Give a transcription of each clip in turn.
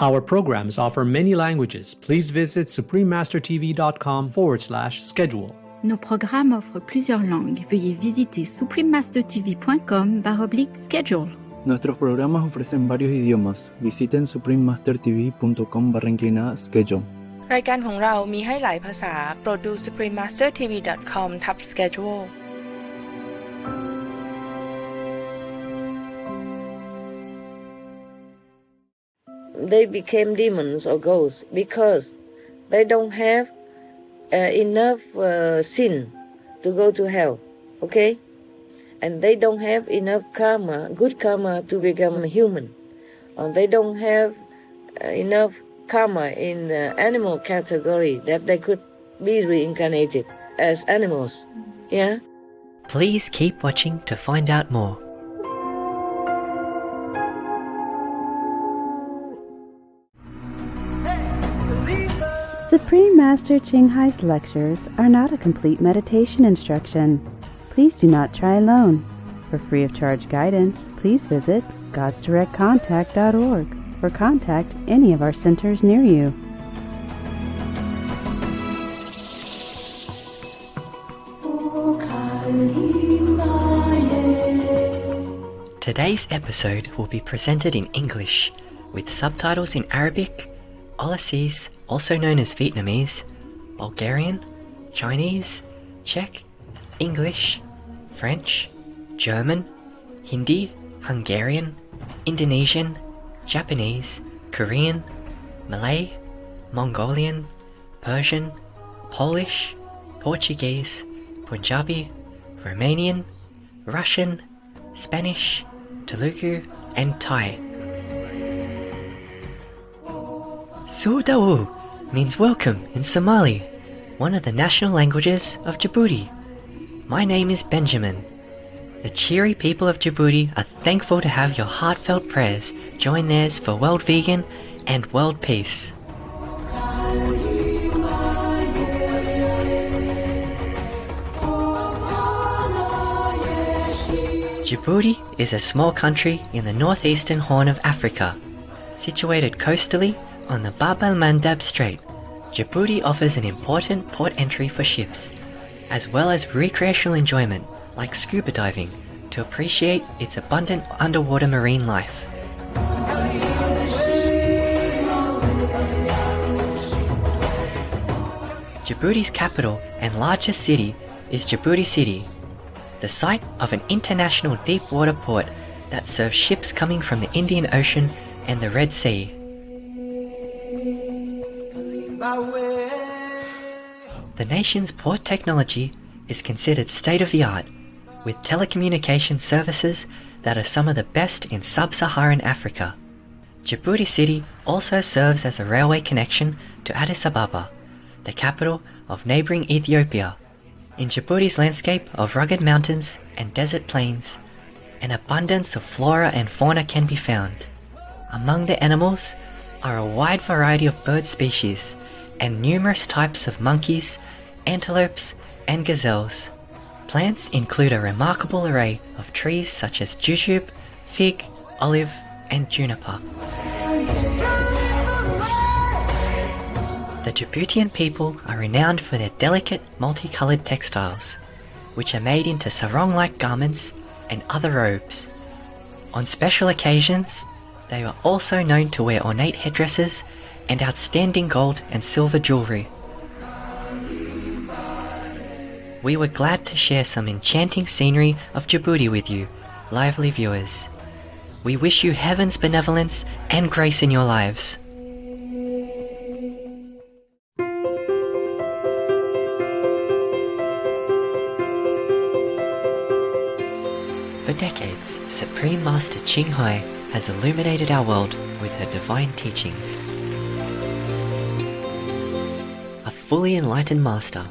Our programs offer many languages. Please visit suprememastertv.com/schedule. Nos programmes offrent plusieurs langues. Veuillez visiter suprememastertv.com/schedule. Nuestros programas ofrecen varios idiomas. Visiten suprememastertv.com/schedule. รายการของเรามีให้หลายภาษาโปรดดู suprememastertv.com/schedule They became demons or ghosts because they don't have enough sin to go to hell, okay? And they don't have enough karma, good karma, to become human. They don't have enough karma in the animal category that they could be reincarnated as animals, yeah? Please keep watching to find out more. Supreme Master Ching Hai's lectures are not a complete meditation instruction. Please do not try alone. For free of charge guidance, please visit godsdirectcontact.org or contact any of our centers near you. Today's episode will be presented in English with subtitles in Arabic, Aulasese, also known as Vietnamese, Bulgarian, Chinese, Czech, English, French, German, Hindi, Hungarian, Indonesian, Japanese, Korean, Malay, Mongolian, Persian, Polish, Portuguese, Punjabi, Romanian, Russian, Spanish, Telugu, and Thai. Su'dawu means welcome in Somali, one of the national languages of Djibouti. My name is Benjamin. The cheery people of Djibouti are thankful to have your heartfelt prayers join theirs for world vegan and world peace. Djibouti is a small country in the northeastern Horn of Africa. Situated coastally on the Bab el-Mandab Strait, Djibouti offers an important port entry for ships, as well as recreational enjoyment like scuba diving to appreciate its abundant underwater marine life. Djibouti's capital and largest city is Djibouti City, the site of an international deep-water port that serves ships coming from the Indian Ocean and the Red Sea. The nation's port technology is considered state-of-the-art, with telecommunication services that are some of the best in sub-Saharan Africa. Djibouti City also serves as a railway connection to Addis Ababa, the capital of neighbouring Ethiopia. In Djibouti's landscape of rugged mountains and desert plains, an abundance of flora and fauna can be found. Among the animals are a wide variety of bird species and numerous types of monkeys, antelopes, and gazelles. Plants include a remarkable array of trees such as jujube, fig, olive, and juniper. The Djiboutian people are renowned for their delicate, multicolored textiles, which are made into sarong-like garments and other robes. On special occasions, they are also known to wear ornate headdresses and outstanding gold and silver jewelry. We were glad to share some enchanting scenery of Djibouti with you, lively viewers. We wish you heaven's benevolence and grace in your lives. For decades, Supreme Master Ching Hai has illuminated our world with her divine teachings. A fully enlightened master,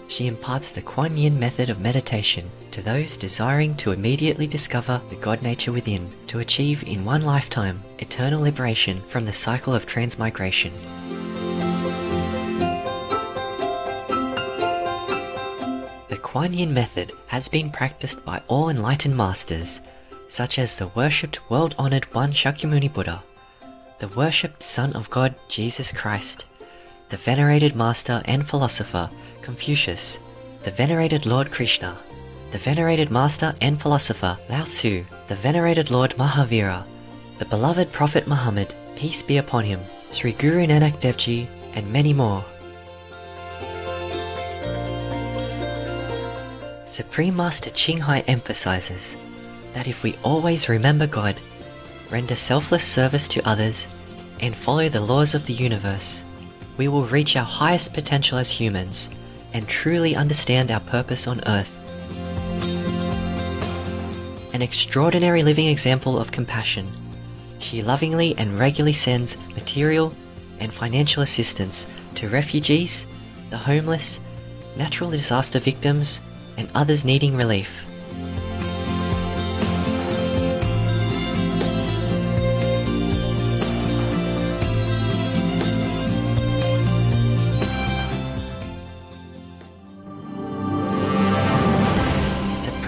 she imparts the Kuan Yin method of meditation to those desiring to immediately discover the God nature within to achieve in one lifetime eternal liberation from the cycle of transmigration. The Kuan Yin method has been practiced by all enlightened masters, such as the worshipped world-honored one Shakyamuni Buddha, the worshipped Son of God Jesus Christ, the venerated Master and Philosopher Confucius, the venerated Lord Krishna, the venerated Master and Philosopher Lao Tzu, the venerated Lord Mahavira, the beloved Prophet Muhammad, peace be upon him, Sri Guru Nanak Dev Ji, and many more. Supreme Master Ching emphasizes that if we always remember God, render selfless service to others, and follow the laws of the universe, we will reach our highest potential as humans and truly understand our purpose on earth. An extraordinary living example of compassion, she lovingly and regularly sends material and financial assistance to refugees, the homeless, natural disaster victims, and others needing relief.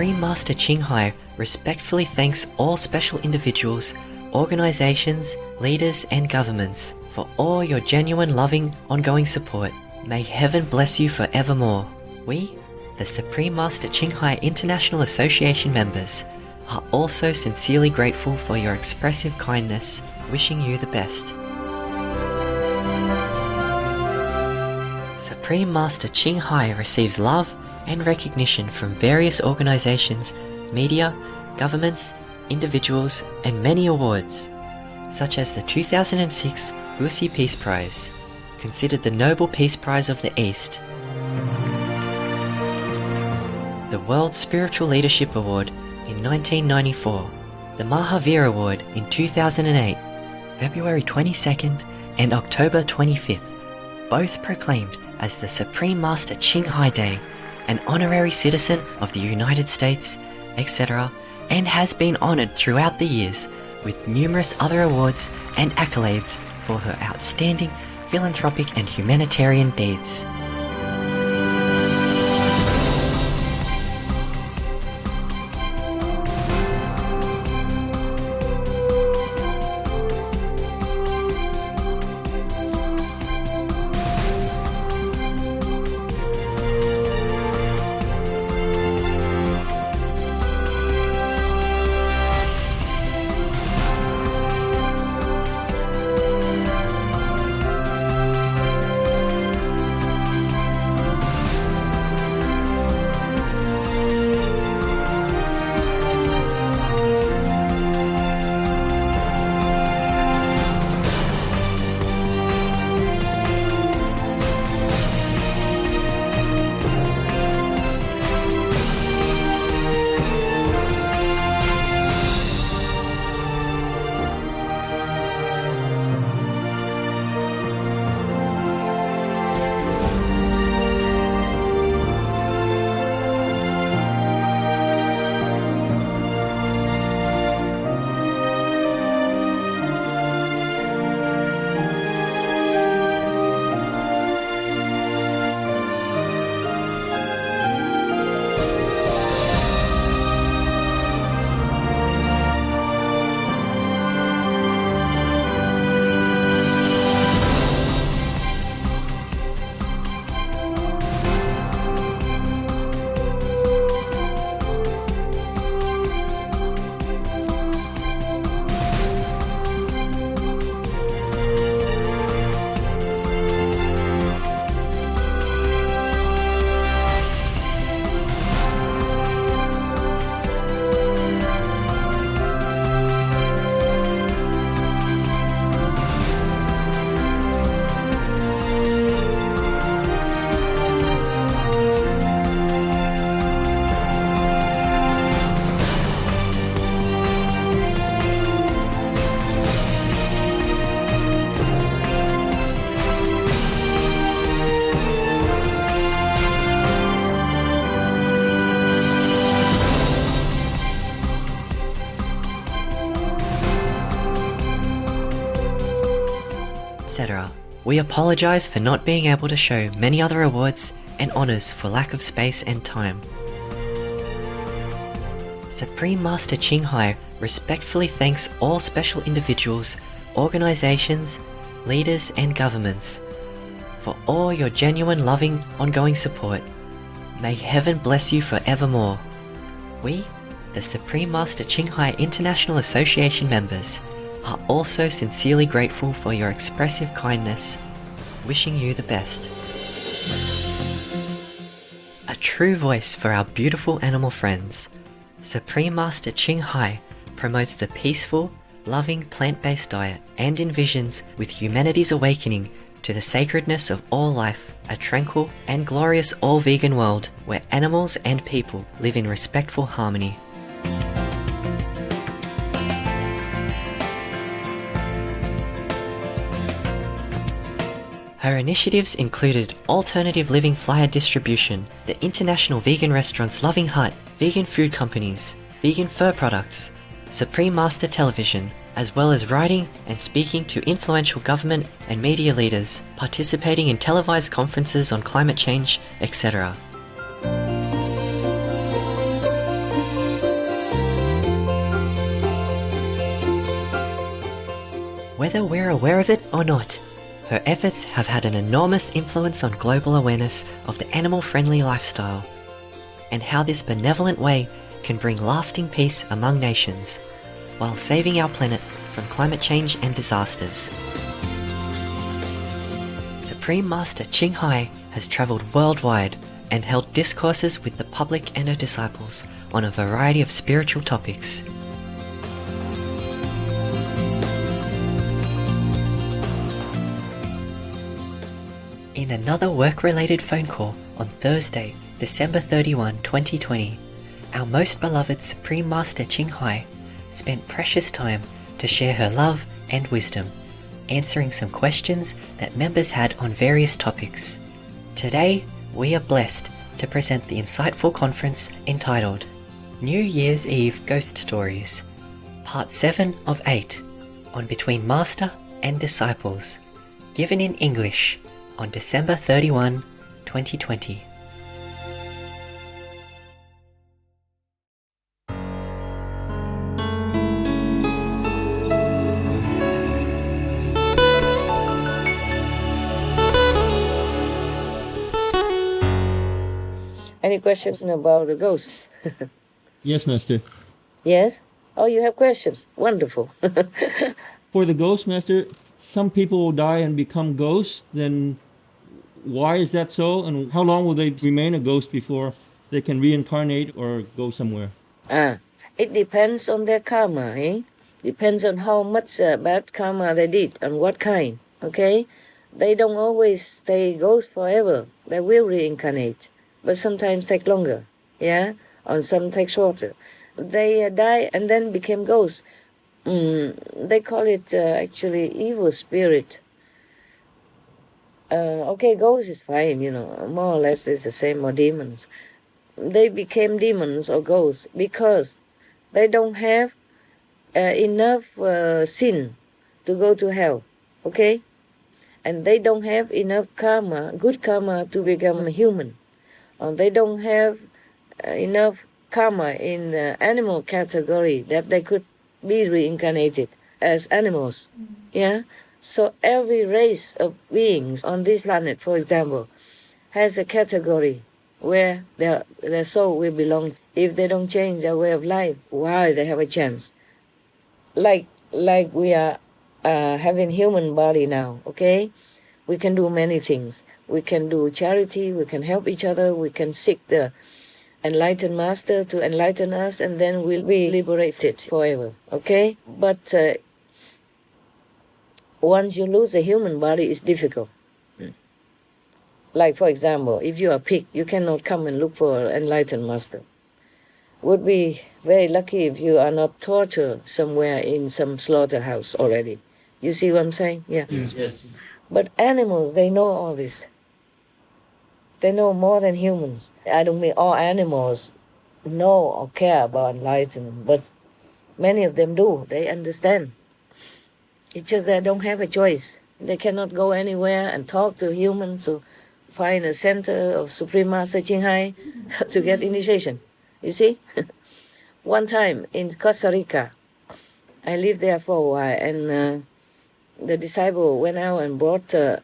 Supreme Master Ching respectfully thanks all special individuals, organizations, leaders, and governments for all your genuine, loving, ongoing support. May heaven bless you forevermore. We, the Supreme Master Ching International Association members, are also sincerely grateful for your expressive kindness, wishing you the best. Supreme Master Ching receives love and recognition from various organizations, media, governments, individuals, and many awards, such as the 2006 Gusi Peace Prize, considered the Nobel Peace Prize of the East, the World Spiritual Leadership Award in 1994, the Mahavir Award in 2008, February 22nd and October 25th, both proclaimed as the Supreme Master Ching Day, an honorary citizen of the United States, etc., and has been honored throughout the years with numerous other awards and accolades for her outstanding philanthropic and humanitarian deeds. etc. We apologize for not being able to show many other awards and honors for lack of space and time. Supreme Master Ching respectfully thanks all special individuals, organizations, leaders, and governments for all your genuine, loving, ongoing support. May heaven bless you forevermore. We, the Supreme Master Ching International Association members, are also sincerely grateful for your expressive kindness, wishing you the best. A true voice for our beautiful animal friends, Supreme Master Ching promotes the peaceful, loving plant-based diet and envisions with humanity's awakening to the sacredness of all life, a tranquil and glorious all-vegan world where animals and people live in respectful harmony. Her initiatives included alternative living flyer distribution, the international vegan restaurants Loving Hut, vegan food companies, vegan fur products, Supreme Master Television, as well as writing and speaking to influential government and media leaders, participating in televised conferences on climate change, etc. Whether we're aware of it or not, her efforts have had an enormous influence on global awareness of the animal-friendly lifestyle, and how this benevolent way can bring lasting peace among nations, while saving our planet from climate change and disasters. Supreme Master Ching has travelled worldwide and held discourses with the public and her disciples on a variety of spiritual topics. In another work-related phone call on Thursday, December 31, 2020, our most beloved Supreme Master Ching spent precious time to share her love and wisdom, answering some questions that members had on various topics. Today, we are blessed to present the insightful conference entitled New Year's Eve Ghost Stories, Part 7 of 8, on Between Master and Disciples, given in English on December 31, 2020. Any questions about the ghosts? Yes, Master. Yes? Oh, you have questions. Wonderful. For the ghost, Master, some people will die and become ghosts. Then why is that so? And how long will they remain a ghost before they can reincarnate or go somewhere? It depends on their karma, eh? Depends on how much bad karma they did and what kind, okay? They don't always stay ghosts forever. They will reincarnate, but sometimes take longer, yeah? Or some take shorter. They die and then became ghosts. They call it actually evil spirit. Okay, ghosts is fine, more or less it's the same, or demons. They became demons or ghosts because they don't have enough sin to go to hell, okay? And they don't have enough karma, good karma, to become a human. They don't have enough karma in the animal category that they could be reincarnated as animals, yeah? So every race of beings on this planet, for example, has a category where their soul will belong. If they don't change their way of life, why they have a chance? Like we are having human body now, okay? We can do many things. We can do charity, we can help each other, we can seek the enlightened master to enlighten us, and then we'll be liberated forever, okay? But once you lose a human body, it's difficult. Like, for example, if you are a pig, you cannot come and look for an enlightened master. Would be very lucky if you are not tortured somewhere in some slaughterhouse already. You see what I'm saying? Yeah. Yes. But animals, they know all this. They know more than humans. I don't mean all animals know or care about enlightenment, but many of them do. They understand. It's just they don't have a choice. They cannot go anywhere and talk to humans or find a center of Supreme Master Ching to get initiation. You see? One time in Costa Rica, I lived there for a while, and the disciple went out and brought a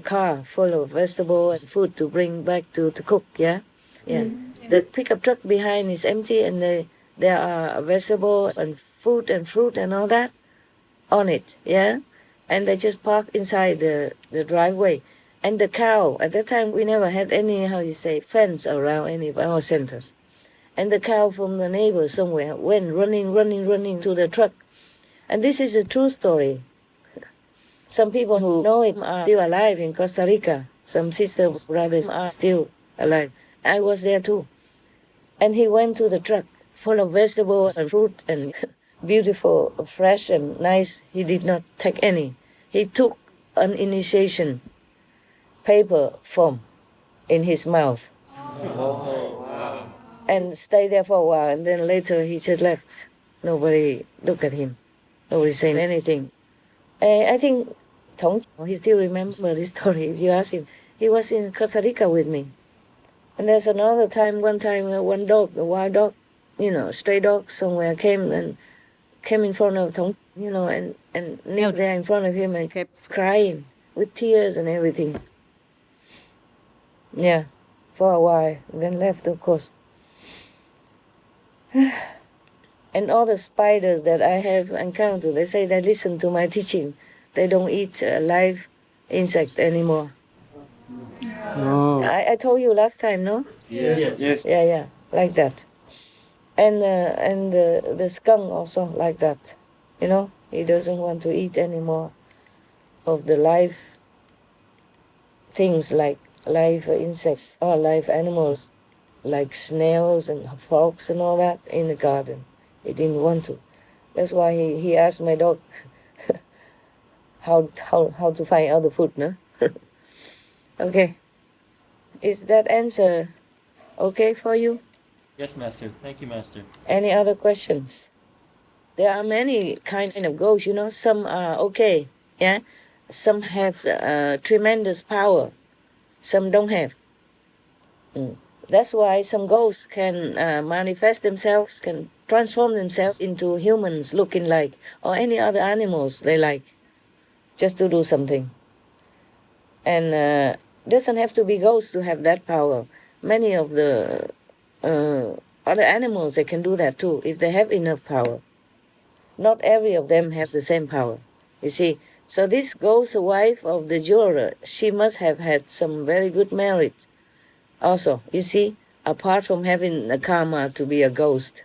car full of vegetables and food to bring back to cook, yeah? Yeah. The pickup truck behind is empty and there are vegetables and food and fruit and all that on it, yeah? And they just park inside the driveway. And the cow, at that time we never had any, fence around any of our centers. And the cow from the neighbor somewhere went running to the truck. And this is a true story. Some people who know it are still alive in Costa Rica. Some sisters, brothers are still alive. I was there too. And he went to the truck full of vegetables and fruit and beautiful, fresh and nice. He did not take any. He took an initiation paper form in his mouth. And stayed there for a while, and then later he just left. Nobody looked at him. Nobody saying anything. I think Tong, he still remembers this story if you ask him. He was in Costa Rica with me. And there's another time, one dog, a wild dog, stray dog somewhere came in front of Tong, and knelt there in front of him and kept crying with tears and everything. Yeah, for a while, and then left, of course. And all the spiders that I have encountered, they say they listen to my teaching. They don't eat live insects anymore. Oh. I told you last time, no? Yes. Yeah, like that. And the skunk also like that. He doesn't want to eat anymore of the live things like live insects or live animals like snails and frogs and all that in the garden. He didn't want to. That's why he asked my dog how to find other food, no? Okay. Is that answer okay for you? Yes, Master. Thank you, Master. Any other questions? There are many kinds of ghosts, Some are okay, yeah? Some have tremendous power. Some don't have. That's why some ghosts can manifest themselves, can transform themselves into humans looking like, or any other animals they like, just to do something. And doesn't have to be ghosts to have that power. Many of the other animals, they can do that too, if they have enough power. Not every of them have the same power, you see. So this ghost wife of the jeweler, she must have had some very good merit also, you see, apart from having a karma to be a ghost.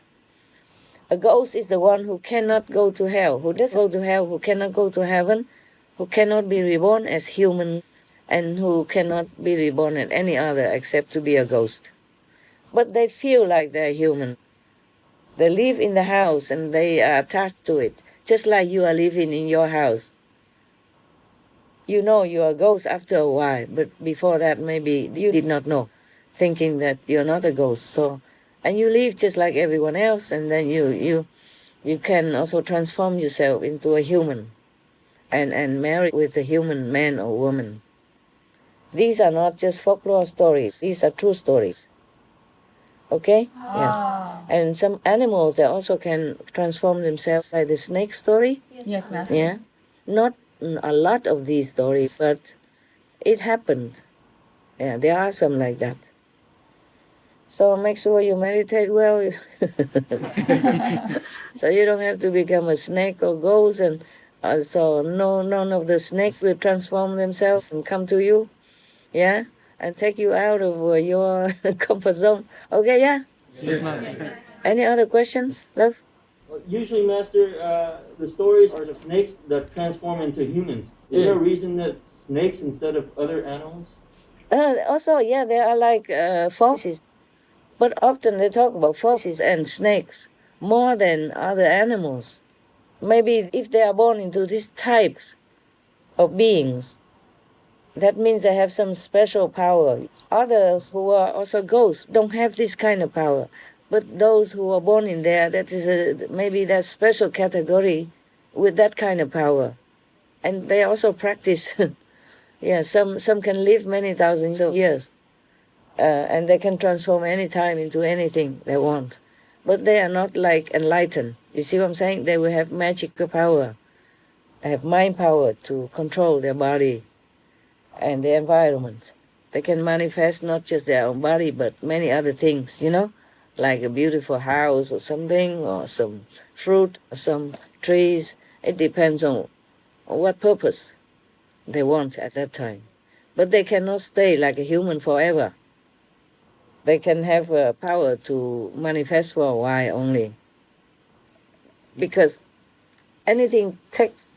A ghost is the one who cannot go to hell, who doesn't go to hell, who cannot go to heaven, who cannot be reborn as human, and who cannot be reborn as any other except to be a ghost. But they feel like they're human. They live in the house and they are attached to it, just like you are living in your house. You know you're a ghost after a while, but before that maybe you did not know, thinking that you're not a ghost. So, and you live just like everyone else, and then you can also transform yourself into a human and marry with a human man or woman. These are not just folklore stories, these are true stories. Okay? Yes. And some animals, they also can transform themselves, like the snake story. Yes, Master. Yeah. Not a lot of these stories, but it happened. Yeah, there are some like that. So make sure you meditate well. So you don't have to become a snake or ghost, and so none of the snakes will transform themselves and come to you. Yeah? And take you out of your comfort zone. Okay, yeah? Yes, Master. Any other questions, love? Usually, Master, the stories are of snakes that transform into humans. Is there a reason that snakes instead of other animals? Also, yeah, there are like foxes. But often they talk about foxes and snakes more than other animals. Maybe if they are born into these types of beings, that means they have some special power. Others who are also ghosts don't have this kind of power. But those who are born in there, that is maybe that special category with that kind of power. And they also practice. Yeah, some can live many thousands of years. And they can transform any time into anything they want. But they are not like enlightened. You see what I'm saying? They will have magical power. have mind power to control their body and the environment. They can manifest not just their own body, but many other things, like a beautiful house or something, or some fruit, or some trees. It depends on what purpose they want at that time. But they cannot stay like a human forever. They can have power to manifest for a while only. Because anything takes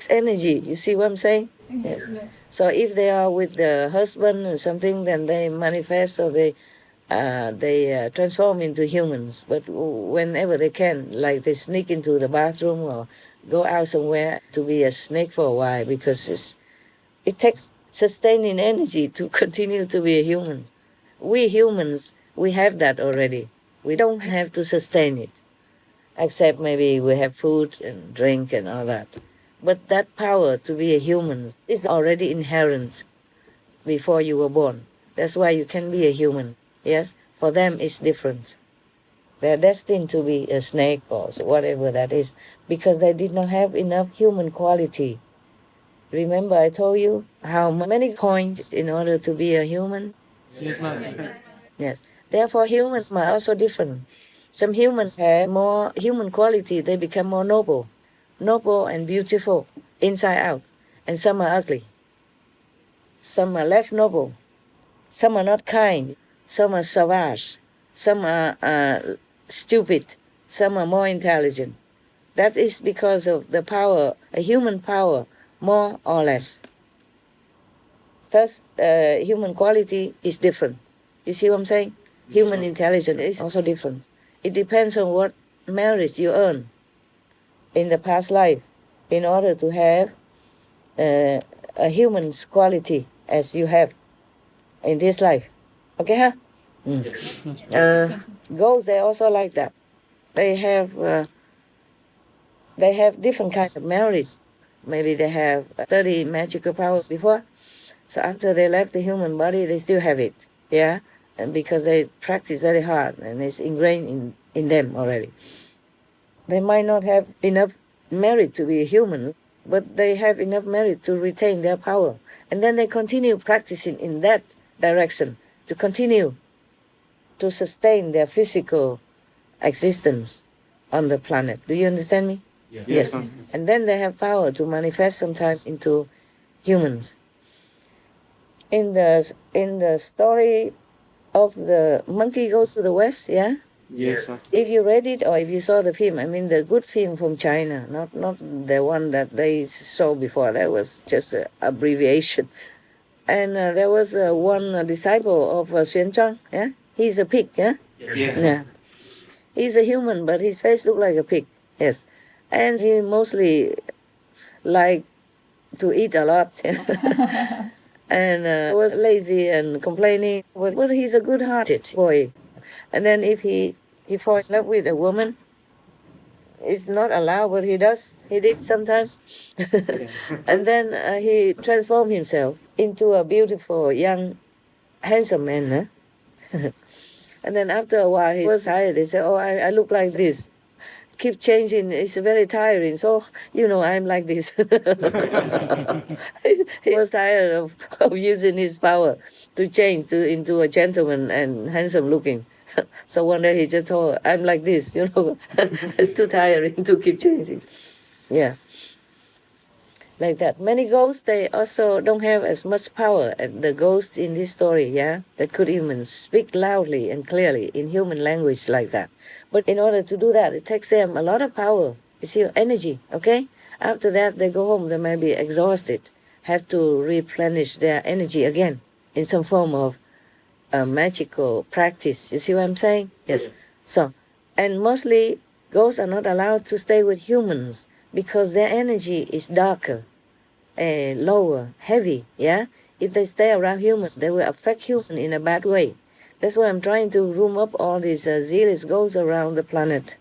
energy. You see what I'm saying? Yes. So if they are with the husband or something, then they manifest, or they transform into humans. But whenever they can, like they sneak into the bathroom or go out somewhere to be a snake for a while, because it takes sustaining energy to continue to be a human. We humans, we have that already. We don't have to sustain it, except maybe we have food and drink and all that. But that power to be a human is already inherent before you were born. That's why you can be a human. Yes, for them it's different. They're destined to be a snake or whatever that is, because they did not have enough human quality. Remember I told you how many points in order to be a human? Yes, Master. Yes. Therefore humans are also different. Some humans have more human quality, they become more noble and beautiful inside out, and some are ugly. Some are less noble, some are not kind, some are savage, some are stupid, some are more intelligent. That is because of the power, a human power, more or less. Thus, human quality is different. You see what I'm saying? Human intelligence is also different. It depends on what merit you earn in the past life in order to have a human's quality as you have in this life. Okay, huh? Ghosts, they also like that. They have different kinds of merits. Maybe they have studied magical powers before, so after they left the human body, they still have it. Yeah, and because they practice very hard and it's ingrained in them already. They might not have enough merit to be a human, but they have enough merit to retain their power. And then they continue practicing in that direction to continue to sustain their physical existence on the planet. Do you understand me? Yes. And then they have power to manifest sometimes into humans. In the story of the monkey goes to the west, yeah? Yes, Master. If you read it or if you saw the film, I mean the good film from China, not the one that they saw before. That was just an abbreviation. And there was one disciple of Xuan Zhang, yeah? He's a pig, yeah? Yes. Yeah. He's a human, but his face looked like a pig, yes. And he mostly liked to eat a lot, and was lazy and complaining. But he's a good-hearted boy. And then if he falls in love with a woman, it's not allowed, but he does. He did sometimes. And then he transformed himself into a beautiful, young, handsome man. And then after a while, he was tired. He said, oh, I look like this. Keep changing. It's very tiring. So, I'm like this. He was tired of using his power to change into a gentleman and handsome looking. So one day he just told her, I'm like this, It's too tiring to keep changing. Yeah. Like that. Many ghosts, they also don't have as much power as the ghosts in this story, yeah? That could even speak loudly and clearly in human language like that. But in order to do that, it takes them a lot of power. You see, energy, okay? After that, they go home, they may be exhausted, have to replenish their energy again in some form of a magical practice. You see what I'm saying? Yes. So, and mostly ghosts are not allowed to stay with humans because their energy is darker, lower, heavy, yeah? If they stay around humans, they will affect humans in a bad way. That's why I'm trying to room up all these zealous ghosts around the planet.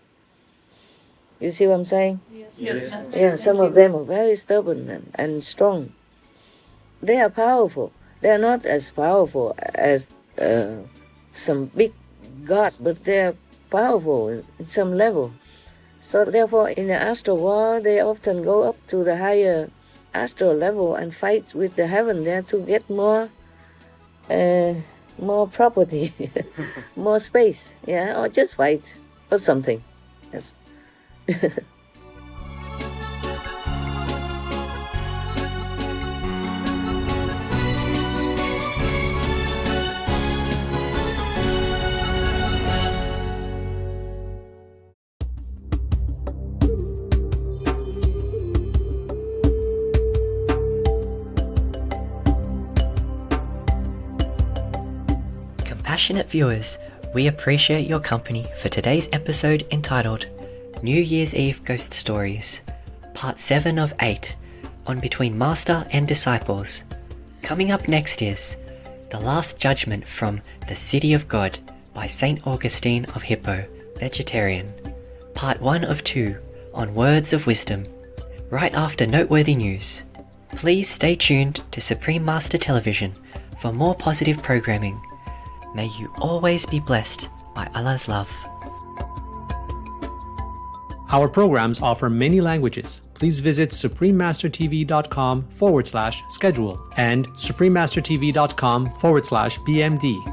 You see what I'm saying? Yes. Yeah, some of them are very stubborn and strong. They are powerful. They are not as powerful as some big god, but they are powerful in some level. So therefore, in the astral world, they often go up to the higher astral level and fight with the heaven there to get more property, more space, yeah, or just fight or something. Yes. Passionate viewers, we appreciate your company for today's episode entitled New Year's Eve Ghost Stories, Part 7 of 8, on Between Master and Disciples. Coming up next is The Last Judgment from The City of God by St. Augustine of Hippo, Vegetarian, Part 1 of 2 on Words of Wisdom, right after noteworthy news. Please stay tuned to Supreme Master Television for more positive programming. May you always be blessed by Allah's love. Our programs offer many languages. Please visit suprememastertv.com/schedule and suprememastertv.com/BMD.